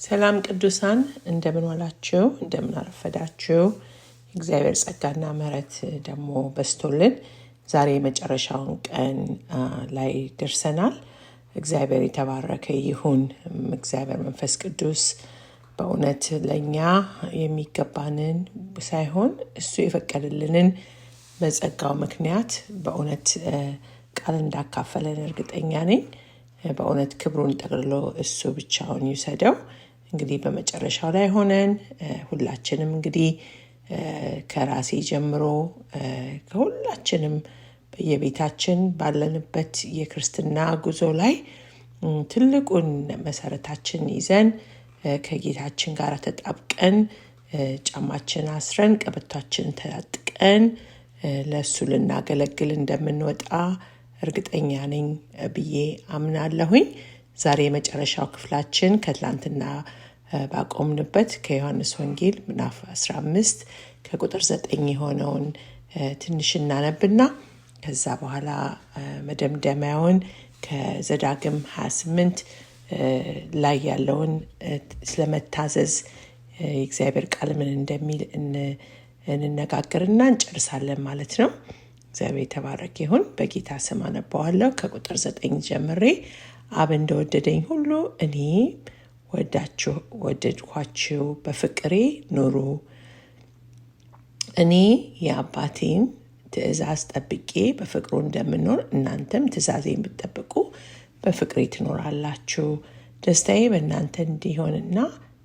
ሰላም ቅዱሳን እንደምን ዋላችሁ እንደምን አረፈዳችሁ። እግዚአብሔር ጸጋና ምሕረት ደግሞ በስቶልን ዛሬ የመጨረሻውን ቀን ላይ ደርሰናል። እግዚአብሔር የተባረከ ይሁን። እግዚአብሔር መንፈስ ቅዱስ በእውነት ለኛ የሚገባንን ሳይሆን እሱ የፈቀደልንን በጸጋው ምክንያት በእውነት ቃል እንዳካፈለን እርግጠኛ ነኝ። በእውነት ክብሩን ጠቅልሎ እሱ ብቻውን ይውሰደው። እንግዲህ በመጨረሻው ላይ ሆነን ሁላችንም እንግዲህ ከራሴ ጀምሮ ከሁላችንም በየቤታችን ባለንበት የክርስትና ጉዞ ላይ ትልቁን መሰረታችን ይዘን ከጌታችን ጋር ተጣብቀን ጫማችን አስረን ቀበቷችን ተጣጥቀን ለሱ ልናገለግል እንደምንወጣ እርግጠኛ ነኝ ብዬ አምናለሁኝ። ዛሬ የመጨረሻው ክፍላችን ከትላንትና ባቆምንበት ከዮሐንስ ወንጌል ምዕራፍ 15 ከቁጥር 9 የሆነውን ትንሽ እናነብና ከዛ በኋላ መደምደሚያውን ከዘዳግም 28 ላይ ያለውን ስለመታዘዝ የእግዚአብሔር ቃል ምን እንደሚል እንነጋገርና እንጨርሳለን ማለት ነው። እግዚአብሔር የተባረከ ይሁን። በጌታ ስም አነባዋለሁ። ከቁጥር 9 ጀምሬ አብ እንደወደደኝ ሁሉ እኔ ወደድኳችሁ፣ በፍቅሬ ኑሩ። እኔ የአባቴን ትእዛዝ ጠብቄ በፍቅሩ እንደምኖር እናንተም ትእዛዜን ብትጠብቁ በፍቅሬ ትኖራላችሁ። ደስታዬ በእናንተ እንዲሆንና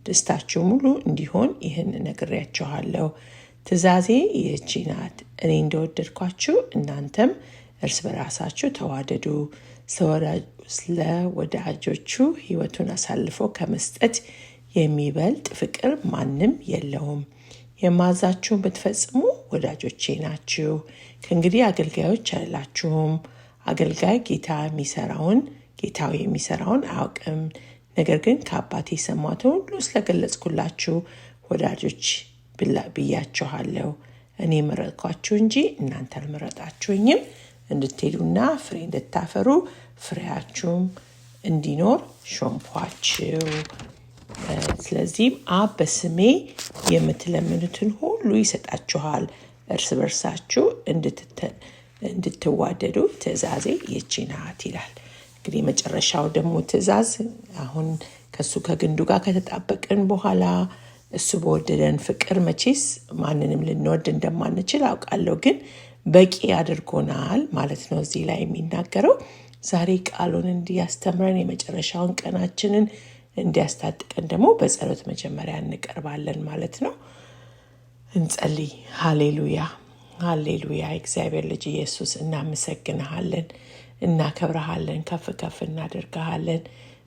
ደስታችሁ ሙሉ እንዲሆን ይህን ነግሬያችኋለሁ። ትእዛዜ ይህች ናት፣ እኔ እንደወደድኳችሁ እናንተም እርስ በራሳችሁ ተዋደዱ። ስለ ወዳጆቹ ሕይወቱን አሳልፎ ከመስጠት የሚበልጥ ፍቅር ማንም የለውም። የማዛችሁን ብትፈጽሙ ወዳጆቼ ናችሁ። ከእንግዲህ አገልጋዮች አይደላችሁም። አገልጋይ ጌታው የሚሰራውን አያውቅም። ነገር ግን ከአባቴ የሰማሁትን ሁሉ ስለገለጽኩላችሁ ወዳጆች ብያችኋለሁ። እኔ መረጥኳችሁ እንጂ እናንተ አልመረጣችሁኝም፣ እንድትሄዱና ፍሬ እንድታፈሩ ፍሬያችሁም እንዲኖር ሾምኳችሁ። ስለዚህም አብ በስሜ የምትለምኑትን ሁሉ ይሰጣችኋል። እርስ በርሳችሁ እንድትዋደዱ ትእዛዜ ይህች ናት ይላል። እንግዲህ መጨረሻው ደግሞ ትእዛዝ አሁን ከሱ ከግንዱ ጋር ከተጣበቅን በኋላ እሱ በወደደን ፍቅር መቼስ ማንንም ልንወድ እንደማንችል አውቃለሁ፣ ግን በቂ አድርጎናል ማለት ነው እዚህ ላይ የሚናገረው። ዛሬ ቃሉን እንዲያስተምረን የመጨረሻውን ቀናችንን እንዲያስታጥቀን ደግሞ በጸሎት መጀመሪያ እንቀርባለን ማለት ነው። እንጸልይ። ሃሌሉያ ሃሌሉያ። እግዚአብሔር ልጅ ኢየሱስ እናመሰግንሃለን፣ እናከብረሃለን፣ ከፍ ከፍ እናደርግሃለን።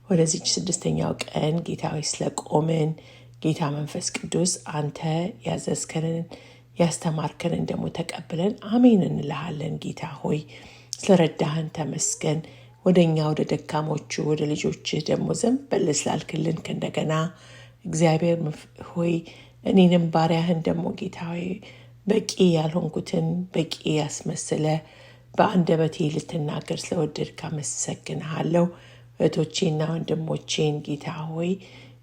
ወደዚች 6ኛው ቀን ጌታዊ ስለቆምን ጌታ መንፈስ ቅዱስ አንተ ያዘዝከንን ያስተማርከንን ደግሞ ተቀብለን አሜን እንልሃለን። ጌታ ሆይ ስለረዳህን ተመስገን። ወደኛ ወደ ደካሞቹ ወደ ልጆችህ ደግሞ ዘንበል ስላልክልን ከእንደገና እግዚአብሔር ሆይ እኔንም ባሪያህን ደግሞ ጌታ ሆይ በቂ ያልሆንኩትን በቂ ያስመስለ በአንደበቴ ልትናገር ስለወደድክ አመሰግንሃለሁ። እህቶቼና ወንድሞቼን ጌታ ሆይ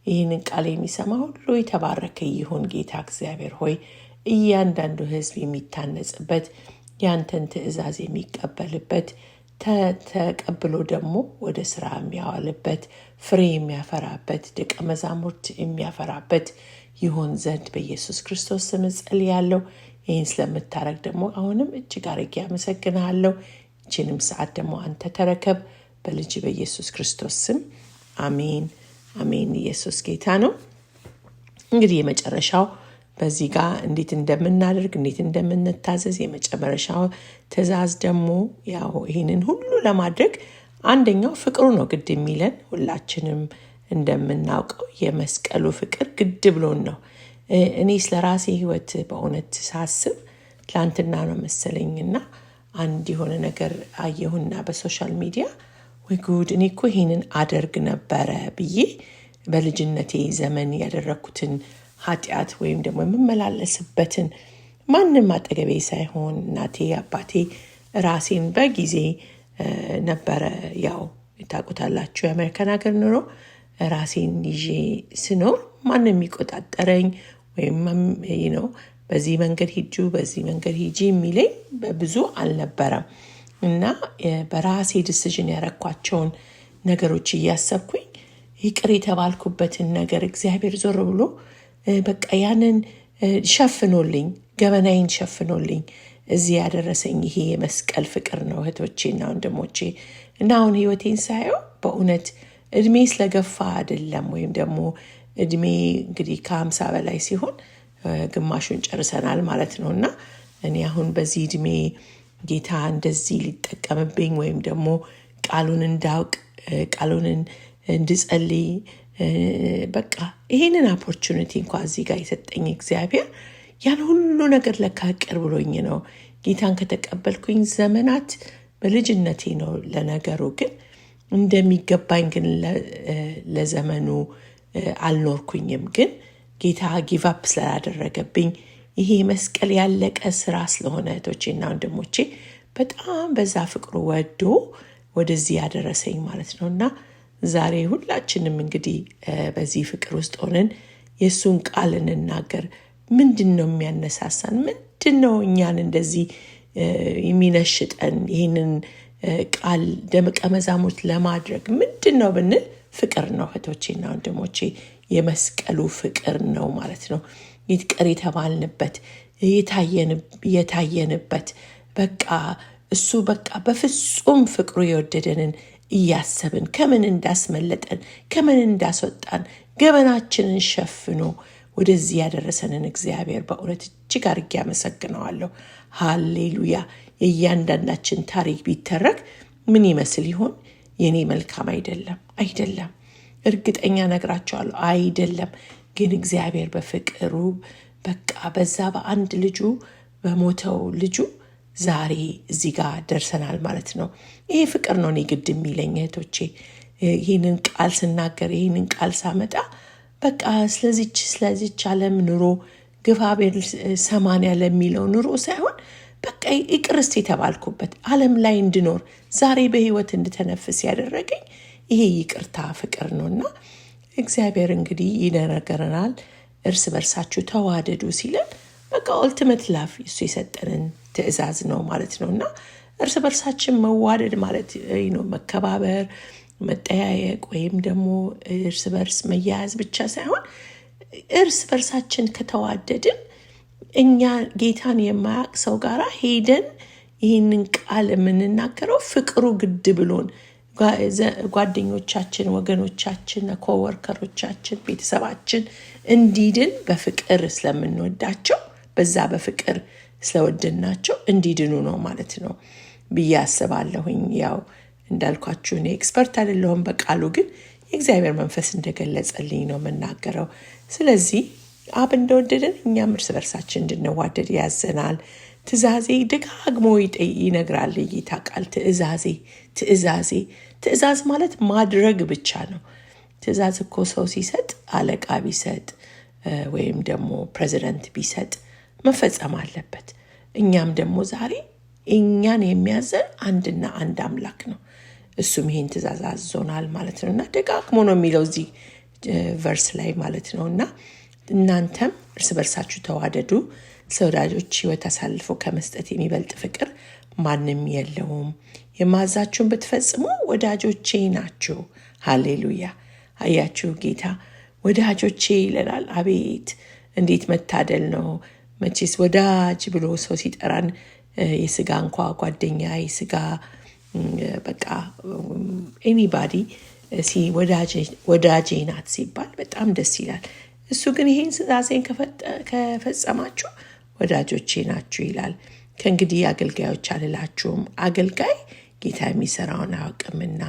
ይህንን ቃል የሚሰማ ሁሉ የተባረከ ይሁን። ጌታ እግዚአብሔር ሆይ እያንዳንዱ ሕዝብ የሚታነጽበት ያንተን ትእዛዝ የሚቀበልበት ተቀብሎ ደግሞ ወደ ስራ የሚያዋልበት ፍሬ የሚያፈራበት ደቀ መዛሙርት የሚያፈራበት ይሆን ዘንድ በኢየሱስ ክርስቶስ ስም ጸልያለሁ። ይህን ስለምታረግ ደግሞ አሁንም እጅግ አድርጌ አመሰግንሃለሁ። ይህችንም ሰዓት ደግሞ አንተ ተረከብ፣ በልጅ በኢየሱስ ክርስቶስ ስም አሜን አሜን። ኢየሱስ ጌታ ነው። እንግዲህ የመጨረሻው በዚህ ጋር እንዴት እንደምናደርግ እንዴት እንደምንታዘዝ የመጨረሻው ትእዛዝ ደግሞ ያው ይህንን ሁሉ ለማድረግ አንደኛው ፍቅሩ ነው ግድ የሚለን። ሁላችንም እንደምናውቀው የመስቀሉ ፍቅር ግድ ብሎን ነው። እኔ ስለ ራሴ ህይወት በእውነት ሳስብ ትላንትና ነው መሰለኝና አንድ የሆነ ነገር አየሁና በሶሻል ሚዲያ ወይ ጉድ፣ እኔ እኮ ይህንን አደርግ ነበረ ብዬ በልጅነቴ ዘመን ያደረግኩትን ኃጢአት ወይም ደግሞ የምመላለስበትን ማንም አጠገቤ ሳይሆን እናቴ አባቴ ራሴን በጊዜ ነበረ። ያው ታውቁታላችሁ የአሜሪካን ሀገር ኑሮ ራሴን ይዤ ስኖር ማንም የሚቆጣጠረኝ ወይም በዚህ መንገድ ሂጁ በዚህ መንገድ ሂጂ የሚለኝ በብዙ አልነበረም እና በራሴ ዲሲዥን ያረኳቸውን ነገሮች እያሰብኩኝ ይቅር የተባልኩበትን ነገር እግዚአብሔር ዞር ብሎ በቃ ያንን ሸፍኖልኝ ገበናዬን ሸፍኖልኝ እዚህ ያደረሰኝ ይሄ የመስቀል ፍቅር ነው እህቶቼና ወንድሞቼ። እና አሁን ህይወቴን ሳየው በእውነት እድሜ ስለገፋ አይደለም ወይም ደግሞ እድሜ እንግዲህ ከ50 በላይ ሲሆን ግማሹን ጨርሰናል ማለት ነው እና እኔ አሁን በዚህ እድሜ ጌታ እንደዚህ ሊጠቀምብኝ ወይም ደግሞ ቃሉን እንዳውቅ ቃሉን እንድጸልይ በቃ ይሄንን ኦፖርቹኒቲ እንኳን እዚህ ጋር የሰጠኝ እግዚአብሔር ያን ሁሉ ነገር ለካ ቅርብ ብሎኝ ነው። ጌታን ከተቀበልኩኝ ዘመናት በልጅነቴ ነው። ለነገሩ ግን እንደሚገባኝ ግን ለዘመኑ አልኖርኩኝም። ግን ጌታ ጊቭ አፕ ስላደረገብኝ ይሄ መስቀል ያለቀ ስራ ስለሆነ እህቶቼና ወንድሞቼ በጣም በዛ ፍቅሩ ወዶ ወደዚህ ያደረሰኝ ማለት ነውና ዛሬ ሁላችንም እንግዲህ በዚህ ፍቅር ውስጥ ሆነን የሱን ቃል እንናገር። ምንድነው የሚያነሳሳን? ምንድነው እኛን እንደዚህ የሚነሽጠን? ይሄንን ቃል ደቀ መዛሙርት ለማድረግ ምንድነው ብንል ፍቅር ነው እህቶቼና ወንድሞቼ። የመስቀሉ ፍቅር ነው ማለት ነው። ይቅር የተባልንበት የታየንበት በቃ እሱ በቃ በፍጹም ፍቅሩ የወደደንን እያሰብን ከምን እንዳስመለጠን ከምን እንዳስወጣን ገበናችንን ሸፍኖ ወደዚህ ያደረሰንን እግዚአብሔር በእውነት እጅግ አድርጌ አመሰግነዋለሁ። ሃሌሉያ። የእያንዳንዳችን ታሪክ ቢተረክ ምን ይመስል ይሆን? የኔ መልካም አይደለም። እርግጠኛ ነግራቸዋለሁ አይደለም። ግን እግዚአብሔር በፍቅሩ በቃ በዛ በአንድ ልጁ በሞተው ልጁ ዛሬ እዚህ ጋር ደርሰናል ማለት ነው። ይሄ ፍቅር ነው እኔ ግድ የሚለኝ እህቶቼ። ይህንን ቃል ስናገር ይህንን ቃል ሳመጣ በቃ ስለዚች ዓለም ኑሮ ግፋቤል 80 ለሚለው ኑሮ ሳይሆን በቃ ይቅርስት የተባልኩበት ዓለም ላይ እንድኖር ዛሬ በህይወት እንድተነፍስ ያደረገኝ ይሄ ይቅርታ ፍቅር ነውና እግዚአብሔር እንግዲህ ይነገረናል እርስ በርሳችሁ ተዋደዱ ሲለን በቃ ኦልቲሜት ላቭ እሱ የሰጠንን ትእዛዝ ነው ማለት ነውና እርስ በርሳችን መዋደድ ማለት መከባበር መጠያየቅ ወይም ደግሞ እርስ በርስ መያያዝ ብቻ ሳይሆን እርስ በርሳችን ከተዋደድን እኛ ጌታን የማያውቅ ሰው ጋር ሄደን ይህንን ቃል የምንናገረው ፍቅሩ ግድ ብሎን ጓደኞቻችን፣ ወገኖቻችን፣ ኮወርከሮቻችን፣ ቤተሰባችን እንዲድን በፍቅር ስለምንወዳቸው በዛ በፍቅር ስለወደድናቸው እንዲድኑ ነው ማለት ነው ብዬ አስባለሁኝ። ያው እንዳልኳችሁ እኔ ኤክስፐርት አይደለሁም በቃሉ ግን የእግዚአብሔር መንፈስ እንደገለጸልኝ ነው የምናገረው። ስለዚህ አብ እንደወደደን እኛም እርስ በርሳችን እንድንዋደድ ያዘናል። ትእዛዜ ደጋግሞ ይነግራል የጌታ ቃል። ትእዛዝ ማለት ማድረግ ብቻ ነው። ትእዛዝ እኮ ሰው ሲሰጥ አለቃ ቢሰጥ ወይም ደግሞ ፕሬዚደንት ቢሰጥ መፈጸም አለበት። እኛም ደግሞ ዛሬ እኛን የሚያዘን አንድና አንድ አምላክ ነው። እሱም ይሄን ትእዛዝ አዞናል ማለት ነውና ደጋግሞ ነው የሚለው እዚህ ቨርስ ላይ ማለት ነውና እናንተም እርስ በርሳችሁ ተዋደዱ፣ ለወዳጆች ሕይወት አሳልፎ ከመስጠት የሚበልጥ ፍቅር ማንም የለውም። የማዛችሁን ብትፈጽሙ ወዳጆቼ ናችሁ። ሃሌሉያ። አያችሁ ጌታ ወዳጆቼ ይለናል። አቤት እንዴት መታደል ነው! መቼስ ወዳጅ ብሎ ሰው ሲጠራን የስጋ እንኳ ጓደኛ የስጋ በቃ ኤኒባዲ ወዳጄ ናት ሲባል በጣም ደስ ይላል። እሱ ግን ይሄን ትእዛዜን ከፈጸማችሁ ወዳጆቼ ናችሁ ይላል። ከእንግዲህ አገልጋዮች አልላችሁም፣ አገልጋይ ጌታ የሚሰራውን አያውቅምና፣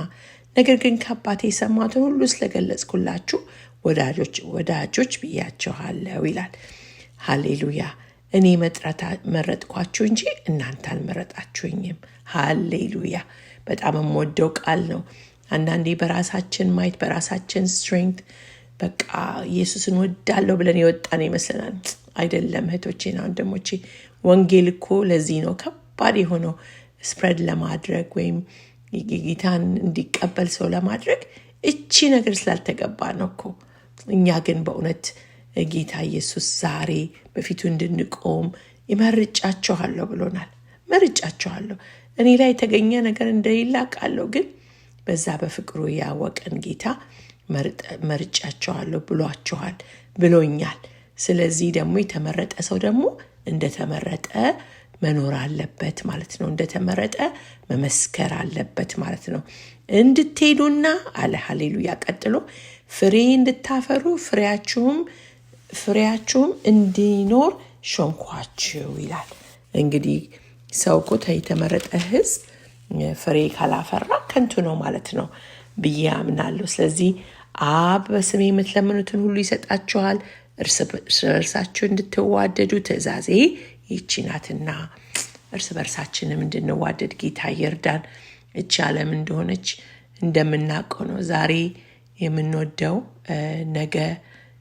ነገር ግን ከአባቴ የሰማሁትን ሁሉ ስለገለጽኩላችሁ ወዳጆች ብያችኋለሁ ይላል። ሃሌሉያ። እኔ መረጥኳችሁ እንጂ እናንተ አልመረጣችሁኝም። ሃሌሉያ። በጣም የምወደው ቃል ነው። አንዳንዴ በራሳችን ማየት በራሳችን ስትሬንግት በቃ ኢየሱስን ወዳለሁ ብለን የወጣን ይመስለናል። አይደለም እህቶቼና ወንድሞቼ፣ ወንጌል እኮ ለዚህ ነው ከባድ የሆነው ስፕሬድ ለማድረግ ወይም ጌታን እንዲቀበል ሰው ለማድረግ እቺ ነገር ስላልተገባ ነው እኮ። እኛ ግን በእውነት ጌታ ኢየሱስ ዛሬ በፊቱ እንድንቆም መርጫችኋለሁ ብሎናል። መርጫችኋለሁ። እኔ ላይ የተገኘ ነገር እንደሌለ አውቃለሁ፣ ግን በዛ በፍቅሩ ያወቀን ጌታ መርጫችኋለሁ ብሎኛል። ስለዚህ ደግሞ የተመረጠ ሰው ደግሞ እንደተመረጠ መኖር አለበት ማለት ነው። እንደተመረጠ መመስከር አለበት ማለት ነው። እንድትሄዱና አለ ሃሌሉያ። ቀጥሎ ፍሬ እንድታፈሩ ፍሬያችሁም እንዲኖር ሾምኳችሁ ይላል። እንግዲህ ሰው እኮ የተመረጠ ሕዝብ ፍሬ ካላፈራ ከንቱ ነው ማለት ነው ብዬ አምናለሁ። ስለዚህ አብ በስሜ የምትለምኑትን ሁሉ ይሰጣችኋል፣ እርስ በርሳችሁ እንድትዋደዱ ትእዛዜ ይህች ናትና። እርስ በርሳችንም እንድንዋደድ ጌታ ይርዳን። እቺ ዓለም እንደሆነች እንደምናውቀው ነው። ዛሬ የምንወደው ነገ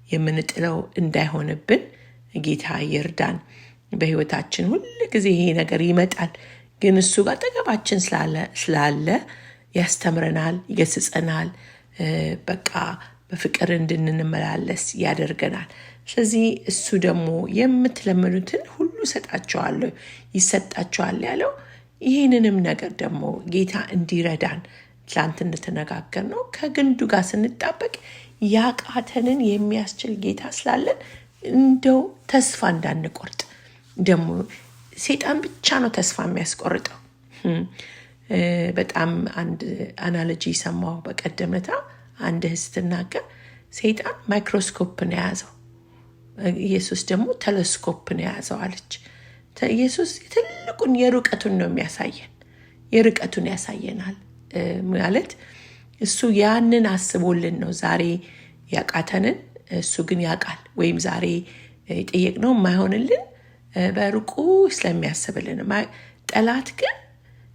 የምንጥለው እንዳይሆንብን ጌታ ይርዳን። በህይወታችን ሁል ጊዜ ይሄ ነገር ይመጣል፣ ግን እሱ ጋር አጠገባችን ስላለ ያስተምረናል፣ ይገስጸናል፣ በቃ በፍቅር እንድንመላለስ ያደርገናል። ስለዚህ እሱ ደግሞ የምትለምኑትን ሁሉ እሰጣችኋለሁ ይሰጣችኋል ያለው ይህንንም ነገር ደግሞ ጌታ እንዲረዳን ትላንት እንደተነጋገር ነው። ከግንዱ ጋር ስንጣበቅ ያቃተንን የሚያስችል ጌታ ስላለን እንደው ተስፋ እንዳንቆርጥ። ደግሞ ሰይጣን ብቻ ነው ተስፋ የሚያስቆርጠው። በጣም አንድ አናሎጂ ሰማሁ በቀደምታ። አንድ ስትናገር ሰይጣን ማይክሮስኮፕ ነው የያዘው፣ ኢየሱስ ደግሞ ቴሌስኮፕ ነው የያዘው አለች። ኢየሱስ ትልቁን የርቀቱን ነው የሚያሳየን፣ የርቀቱን ያሳየናል ማለት እሱ ያንን አስቦልን ነው ዛሬ ያቃተንን እሱ ግን ያውቃል። ወይም ዛሬ የጠየቅነው የማይሆንልን በርቁ ስለሚያስብልን። ጠላት ግን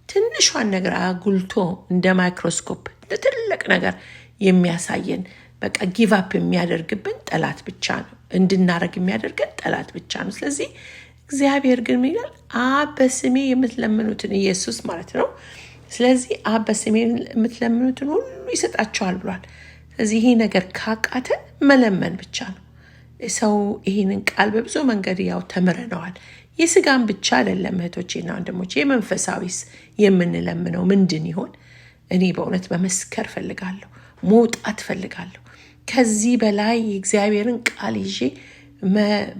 ትንሿን ነገር አጉልቶ እንደ ማይክሮስኮፕ ትልቅ ነገር የሚያሳየን፣ በቃ ጊቫፕ የሚያደርግብን ጠላት ብቻ ነው፣ እንድናረግ የሚያደርገን ጠላት ብቻ ነው። ስለዚህ እግዚአብሔር ግን ምን ይላል? አብ በስሜ የምትለምኑትን ኢየሱስ ማለት ነው። ስለዚህ አብ በስሜ የምትለምኑትን ሁሉ ይሰጣችኋል ብሏል። ስለዚህ ይሄ ነገር ካቃተን መለመን ብቻ ነው። ሰው ይህንን ቃል በብዙ መንገድ ያው ተምረነዋል። የስጋን ብቻ አይደለም እህቶቼና ወንድሞቼ፣ የመንፈሳዊስ የምንለምነው ምንድን ይሆን? እኔ በእውነት መመስከር ፈልጋለሁ፣ መውጣት ፈልጋለሁ። ከዚህ በላይ የእግዚአብሔርን ቃል ይዤ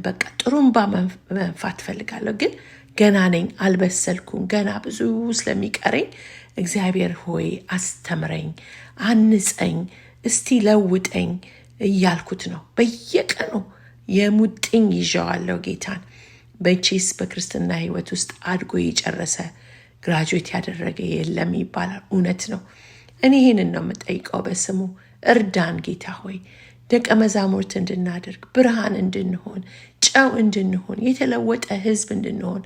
በቃ ጥሩምባ መንፋት ፈልጋለሁ። ግን ገና ነኝ፣ አልበሰልኩም። ገና ብዙ ስለሚቀረኝ እግዚአብሔር ሆይ አስተምረኝ፣ አንጸኝ፣ እስቲ ለውጠኝ እያልኩት ነው። በየቀኑ የሙጥኝ ይዣዋለሁ ጌታን። በቼስ በክርስትና ህይወት ውስጥ አድጎ የጨረሰ ግራጁዌት ያደረገ የለም ይባላል። እውነት ነው። እኔ ይህንን ነው የምጠይቀው በስሙ። እርዳን ጌታ ሆይ፣ ደቀ መዛሙርት እንድናደርግ፣ ብርሃን እንድንሆን፣ ጨው እንድንሆን፣ የተለወጠ ህዝብ እንድንሆን፣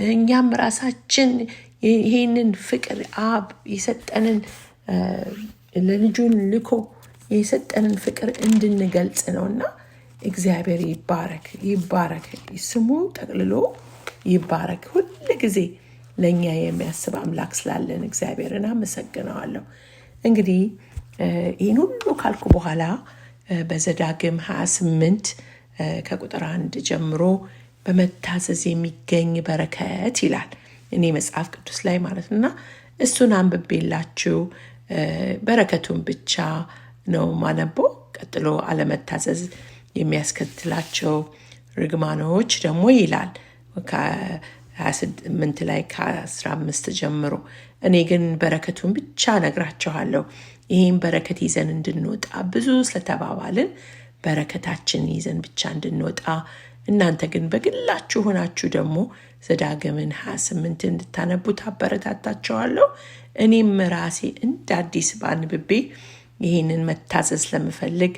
እኛም ራሳችን ይህንን ፍቅር አብ የሰጠንን ለልጁን ልኮ የሰጠንን ፍቅር እንድንገልጽ ነውና እግዚአብሔር ይባረክ፣ ስሙ ጠቅልሎ ይባረክ። ሁል ጊዜ ለእኛ የሚያስብ አምላክ ስላለን እግዚአብሔርን አመሰግነዋለሁ። እንግዲህ ይህን ሁሉ ካልኩ በኋላ በዘዳግም 28 ከቁጥር 1 ጀምሮ በመታዘዝ የሚገኝ በረከት ይላል። እኔ መጽሐፍ ቅዱስ ላይ ማለት እና እሱን አንብቤላችሁ በረከቱን ብቻ ነው ማነበው። ቀጥሎ አለመታዘዝ የሚያስከትላቸው ርግማኖች ደግሞ ይላል ከ28 ላይ ከ15 ጀምሮ። እኔ ግን በረከቱን ብቻ ነግራችኋለሁ። ይህም በረከት ይዘን እንድንወጣ ብዙ ስለተባባልን በረከታችን ይዘን ብቻ እንድንወጣ፣ እናንተ ግን በግላችሁ ሆናችሁ ደግሞ ዘዳግምን 28 እንድታነቡት አበረታታችኋለሁ። እኔም ራሴ እንደ አዲስ ባንብቤ ይህንን መታዘዝ ስለምፈልግ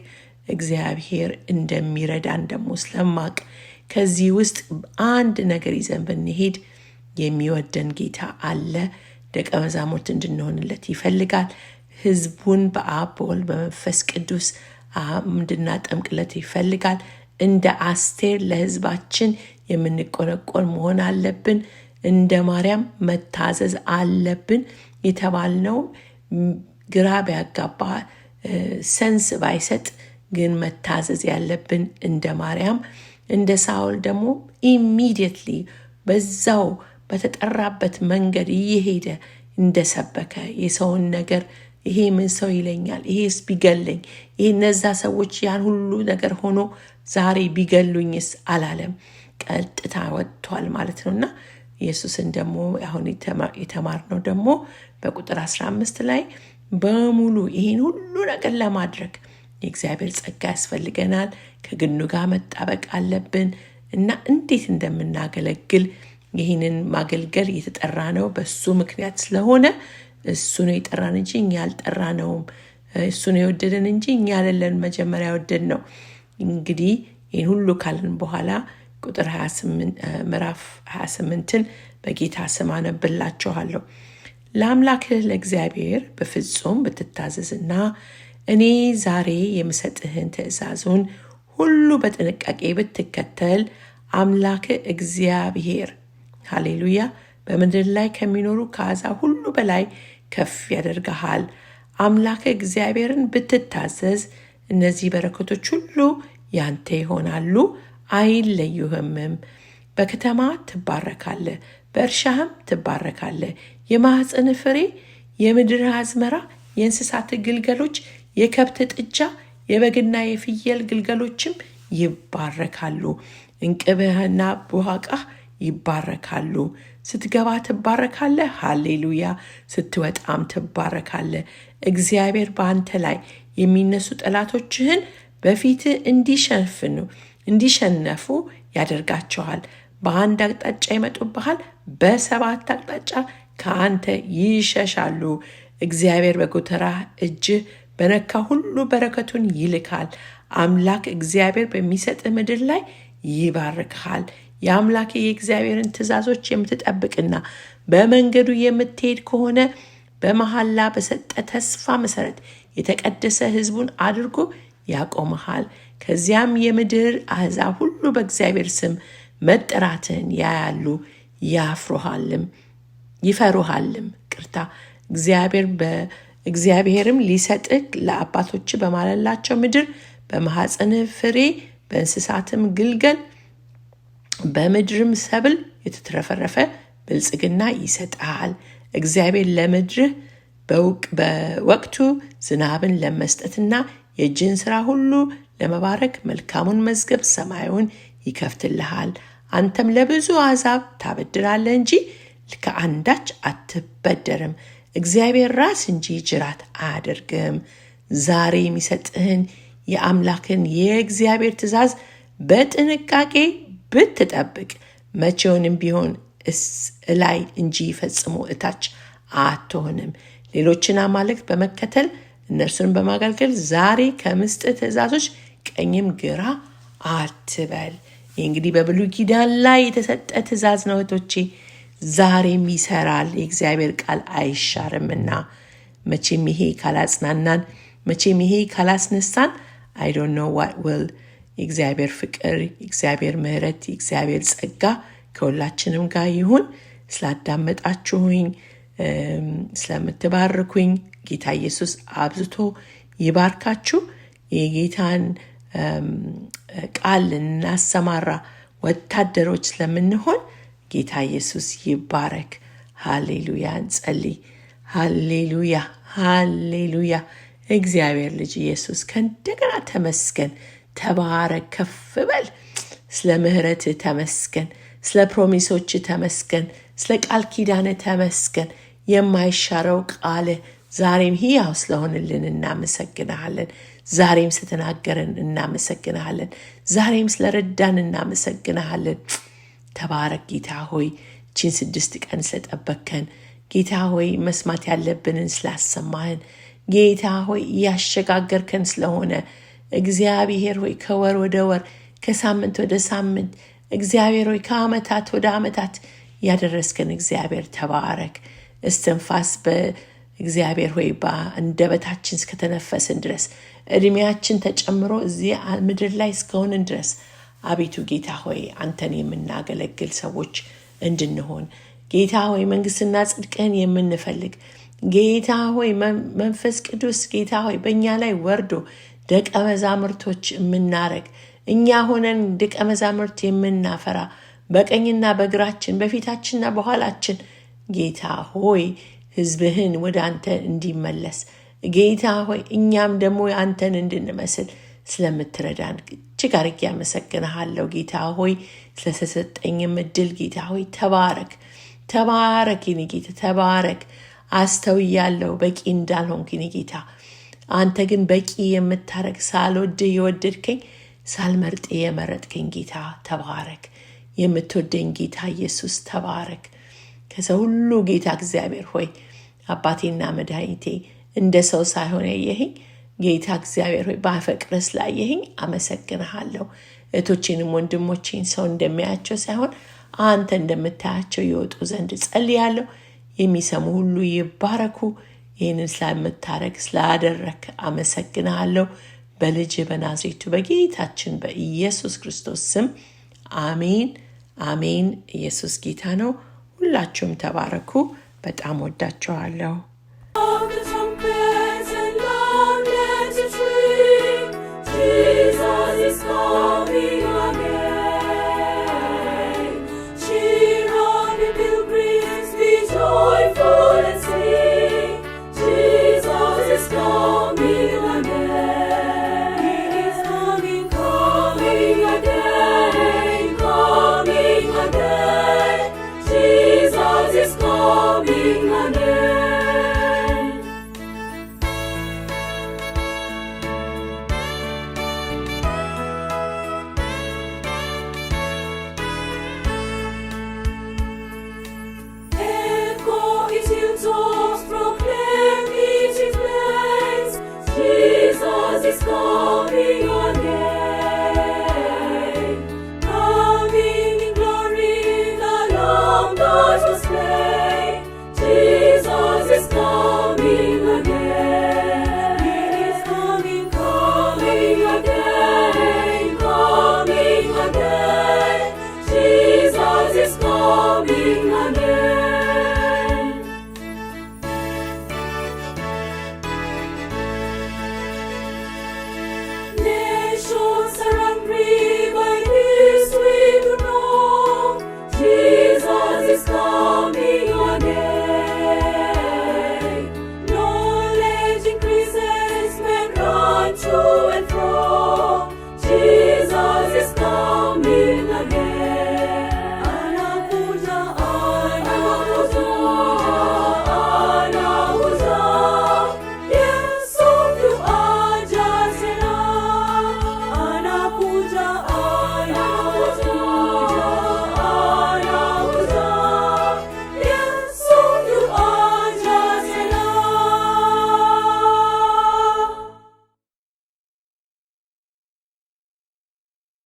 እግዚአብሔር እንደሚረዳን ደግሞ ስለማቅ ከዚህ ውስጥ አንድ ነገር ይዘን ብንሄድ የሚወደን ጌታ አለ። ደቀ መዛሙርት እንድንሆንለት ይፈልጋል። ህዝቡን በአብ በወልድ በመንፈስ ቅዱስ እንድናጠምቅለት ይፈልጋል። እንደ አስቴር ለህዝባችን የምንቆነቆን መሆን አለብን። እንደ ማርያም መታዘዝ አለብን። የተባልነው ግራ ቢያጋባ ሰንስ ባይሰጥ ግን መታዘዝ ያለብን እንደ ማርያም እንደ ሳውል ደግሞ ኢሚዲየትሊ በዛው በተጠራበት መንገድ እየሄደ እንደሰበከ የሰውን ነገር ይሄ ምን ሰው ይለኛል፣ ይሄስ ቢገለኝ፣ ይሄ እነዛ ሰዎች ያን ሁሉ ነገር ሆኖ ዛሬ ቢገሉኝስ አላለም። ቀጥታ ወጥቷል ማለት ነውና ኢየሱስን ደግሞ አሁን የተማርነው ደግሞ በቁጥር 15 ላይ በሙሉ ይሄን ሁሉ ነገር ለማድረግ የእግዚአብሔር ጸጋ ያስፈልገናል። ከግንዱ ጋር መጣበቅ አለብን እና እንዴት እንደምናገለግል ይህንን ማገልገል የተጠራ ነው በሱ ምክንያት ስለሆነ እሱ ነው የጠራን እንጂ እኛ አልጠራነውም። እሱ ነው የወደደን እንጂ እኛ አይደለን መጀመሪያ ወደድ ነው። እንግዲህ ይህን ሁሉ ካልን በኋላ ቁጥር 28 ምዕራፍ 28ን በጌታ ስም አነብላችኋለሁ። ለአምላክህ ለእግዚአብሔር በፍጹም ብትታዘዝና እኔ ዛሬ የምሰጥህን ትእዛዙን ሁሉ በጥንቃቄ ብትከተል አምላክህ እግዚአብሔር ሃሌሉያ በምድር ላይ ከሚኖሩ ከአሕዛብ ሁሉ በላይ ከፍ ያደርግሃል። አምላክህ እግዚአብሔርን ብትታዘዝ እነዚህ በረከቶች ሁሉ ያንተ ይሆናሉ፣ አይለዩህምም። በከተማ ትባረካለህ፣ በእርሻህም ትባረካለህ። የማኅፀን ፍሬ፣ የምድር አዝመራ፣ የእንስሳት ግልገሎች፣ የከብት ጥጃ፣ የበግና የፍየል ግልገሎችም ይባረካሉ። እንቅብህና ቡሃቃህ ይባረካሉ። ስትገባ ትባረካለህ፣ ሃሌሉያ። ስትወጣም ትባረካለህ። እግዚአብሔር በአንተ ላይ የሚነሱ ጠላቶችህን በፊትህ እንዲሸነፉ ያደርጋቸዋል። በአንድ አቅጣጫ ይመጡብሃል፣ በሰባት አቅጣጫ ከአንተ ይሸሻሉ። እግዚአብሔር በጎተራህ እጅህ በነካ ሁሉ በረከቱን ይልካል። አምላክ እግዚአብሔር በሚሰጥህ ምድር ላይ ይባርክሃል። የአምላክ የእግዚአብሔርን ትእዛዞች የምትጠብቅና በመንገዱ የምትሄድ ከሆነ በመሐላ በሰጠ ተስፋ መሰረት የተቀደሰ ሕዝቡን አድርጎ ያቆመሃል። ከዚያም የምድር አሕዛብ ሁሉ በእግዚአብሔር ስም መጠራትን ያያሉ፣ ይፈሩሃልም። እግዚአብሔርም ሊሰጥህ ለአባቶች በማለላቸው ምድር በማኅፀንህ ፍሬ፣ በእንስሳትም ግልገል፣ በምድርም ሰብል የተትረፈረፈ ብልጽግና ይሰጣል። እግዚአብሔር ለምድርህ በወቅቱ ዝናብን ለመስጠትና የእጅን ሥራ ሁሉ ለመባረክ መልካሙን መዝገብ ሰማዩን ይከፍትልሃል። አንተም ለብዙ አሕዛብ ታበድራለህ እንጂ ከአንዳች አትበደርም። እግዚአብሔር ራስ እንጂ ጅራት አያደርግም። ዛሬ የሚሰጥህን የአምላክን የእግዚአብሔር ትእዛዝ በጥንቃቄ ብትጠብቅ መቼውንም ቢሆን ላይ እንጂ ፈጽሞ እታች አትሆንም። ሌሎችን አማልክት በመከተል እነርሱን በማገልገል ዛሬ ከምስጥህ ትእዛዞች ቀኝም ግራ አትበል። ይህ እንግዲህ በብሉይ ኪዳን ላይ የተሰጠ ትእዛዝ ነው እህቶቼ፣ ዛሬም ይሰራል። የእግዚአብሔር ቃል አይሻርምና መቼም ይሄ ካላጽናናን፣ መቼም ይሄ ካላስነሳን I don't know what will። የእግዚአብሔር ፍቅር፣ የእግዚአብሔር ምሕረት፣ የእግዚአብሔር ጸጋ ከሁላችንም ጋር ይሁን። ስላዳመጣችሁኝ፣ ስለምትባርኩኝ ጌታ ኢየሱስ አብዝቶ ይባርካችሁ። የጌታን ቃል እናሰማራ ወታደሮች ስለምንሆን ጌታ ኢየሱስ ይባረክ። ሃሌሉያ። እንጸልይ። ሃሌሉያ፣ ሃሌሉያ። እግዚአብሔር ልጅ ኢየሱስ ከእንደገና ተመስገን፣ ተባረክ፣ ከፍ በል። ስለ ምሕረትህ ተመስገን፣ ስለ ፕሮሚሶች ተመስገን፣ ስለ ቃል ኪዳን ተመስገን። የማይሻረው ቃልህ ዛሬም ሕያው ስለሆንልን እናመሰግንሃለን። ዛሬም ስትናገረን እናመሰግንሃለን። ዛሬም ስለረዳን እናመሰግንሃለን። ተባረክ ጌታ ሆይ፣ ቺን 6 ቀን ስለጠበከን ጌታ ሆይ፣ መስማት ያለብንን ስላሰማህን ጌታ ሆይ፣ እያሸጋገርከን ስለሆነ እግዚአብሔር ሆይ፣ ከወር ወደ ወር፣ ከሳምንት ወደ ሳምንት እግዚአብሔር ሆይ፣ ከዓመታት ወደ ዓመታት ያደረስከን እግዚአብሔር ተባረክ። እስትንፋስ በእግዚአብሔር ሆይ በአንደበታችን እስከተነፈስን ድረስ እድሜያችን ተጨምሮ እዚህ ምድር ላይ እስከሆንን ድረስ አቤቱ ጌታ ሆይ አንተን የምናገለግል ሰዎች እንድንሆን ጌታ ሆይ መንግስትና ጽድቅህን የምንፈልግ ጌታ ሆይ መንፈስ ቅዱስ ጌታ ሆይ በእኛ ላይ ወርዶ ደቀ መዛሙርቶች የምናረግ እኛ ሆነን ደቀ መዛሙርት የምናፈራ በቀኝና በግራችን በፊታችንና በኋላችን ጌታ ሆይ ሕዝብህን ወደ አንተ እንዲመለስ ጌታ ሆይ እኛም ደግሞ አንተን እንድንመስል ስለምትረዳን እጅግ አድርጌ አመሰግንሃለሁ። ጌታ ሆይ ስለተሰጠኝም እድል ጌታ ሆይ ተባረክ ተባረክ የኔ ጌታ ተባረክ። አስተውያለሁ በቂ እንዳልሆንኩ የኔ ጌታ፣ አንተ ግን በቂ የምታረግ ሳልወድህ የወደድከኝ ሳልመርጥ የመረጥከኝ ጌታ ተባረክ። የምትወደኝ ጌታ ኢየሱስ ተባረክ። ከሰው ሁሉ ጌታ እግዚአብሔር ሆይ አባቴና መድኃኒቴ እንደ ሰው ሳይሆን ያየኸኝ ጌታ እግዚአብሔር ሆይ በፍቅርህ ስላየኸኝ አመሰግንሃለሁ። እህቶቼንም ወንድሞቼን ሰው እንደሚያያቸው ሳይሆን አንተ እንደምታያቸው ይወጡ ዘንድ ጸልያለሁ። የሚሰሙ ሁሉ ይባረኩ። ይህንን ስለምታረግ ስላደረክ አመሰግንሃለሁ። በልጅ በናዝሬቱ በጌታችን በኢየሱስ ክርስቶስ ስም አሜን አሜን። ኢየሱስ ጌታ ነው። ሁላችሁም ተባረኩ። በጣም ወዳችኋለሁ።